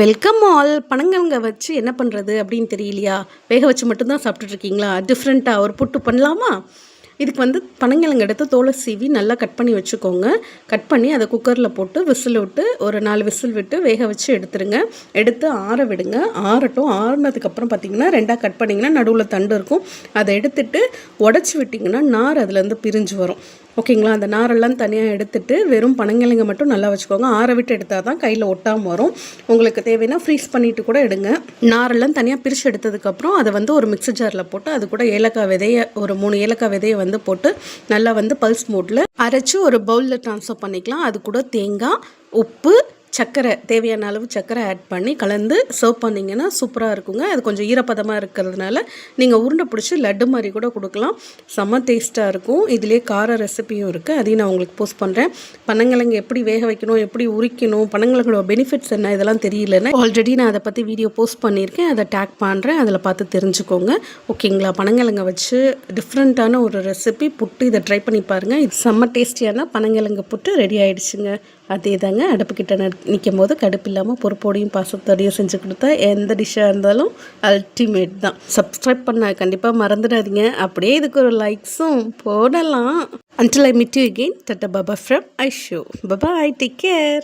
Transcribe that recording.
Welcome all. பனங்கிழங்க வச்சு என்ன பண்ணுறது அப்படின்னு தெரியலையா? வேக வச்சு மட்டும்தான் சாப்பிட்டுட்ருக்கீங்களா? டிஃப்ரெண்ட்டாக ஒரு புட்டு பண்ணலாமா? இதுக்கு வந்து பனங்கிழங்கு எடுத்து தோலை சீவி நல்லா கட் பண்ணி வச்சுக்கோங்க. கட் பண்ணி அதை குக்கரில் போட்டு விசில் விட்டு ஒரு 4 விசில் விட்டு வேக வச்சு எடுத்துருங்க. எடுத்து ஆற விடுங்க. ஆறட்டும். ஆறுனதுக்கப்புறம் பார்த்திங்கன்னா 2ஆக கட் பண்ணிங்கன்னா நடுவில் தண்டு இருக்கும். அதை எடுத்துட்டு உடச்சி விட்டிங்கன்னா நார் அதுலேருந்து பிரிஞ்சு வரும். ஓகேங்களா? அந்த நாரெல்லாம் தனியாக எடுத்துட்டு வெறும் பனங்கிழங்க மட்டும் நல்லா வச்சுக்கோங்க. ஆற விட்டு எடுத்தால் தான் கையில் ஒட்டாமல் வரும். உங்களுக்கு தேவைன்னா ஃப்ரீஸ் பண்ணிவிட்டு கூட எடுங்க. நாரெல்லாம் தனியாக பிரித்து எடுத்ததுக்கப்புறம் அதை வந்து ஒரு மிக்ஸி ஜாரில் போட்டு அது கூட ஏலக்காய் விதையை ஒரு 3 ஏலக்காய் விதையை வந்து போட்டு நல்லா வந்து பல்ஸ் மோட்டில் அரைச்சி ஒரு பவுலில் ட்ரான்ஸ்ஃபர் பண்ணிக்கலாம். அது கூட தேங்காய், உப்பு, சர்க்கரை, தேவையான அளவு சர்க்கரை ஆட் பண்ணி கலந்து சர்வ் பண்ணிங்கன்னா சூப்பராக இருக்குங்க. அது கொஞ்சம் ஈரப்பதமாக இருக்கிறதுனால நீங்கள் உருண்டை பிடிச்சி லட்டு மாதிரி கூட கொடுக்கலாம். செம்ம டேஸ்ட்டாக இருக்கும். இதிலே கார ரெசிபியும் இருக்குது, அதையும் நான் உங்களுக்கு போஸ்ட் பண்ணுறேன். பனங்கிழங்கு எப்படி வேக வைக்கணும், எப்படி உரிக்கணும், பனங்கிழங்கோட பெனிஃபிட்ஸ் என்ன, இதெல்லாம் தெரியலன்னா ஆல்ரெடி நான் அதை பற்றி வீடியோ போஸ்ட் பண்ணியிருக்கேன். அதை டேக் பண்ணுறேன், அதில் பார்த்து தெரிஞ்சுக்கோங்க. ஓகேங்களா? பனங்கிழங்கை வச்சு டிஃப்ரெண்ட்டான ஒரு ரெசிபி புட்டு, இதை ட்ரை பண்ணி பாருங்கள். இது செம்ம டேஸ்டியான பனங்கிழங்கு புட்டு ரெடி ஆகிடுச்சுங்க. அதே தாங்க, அடுப்புக்கிட்ட நிற்கும் போது கடுப்பு இல்லாமல் பொறுப்போடையும் பாசத்தோடையும் செஞ்சு கொடுத்தா எந்த டிஷ்ஷாக இருந்தாலும் அல்டிமேட் தான். சப்ஸ்கிரைப் பண்ண கண்டிப்பாக மறந்துடாதீங்க. அப்படியே இதுக்கு ஒரு லைக்ஸும் போடலாம். Until I meet you again, tata baba from Aishu. Bye bye, take care.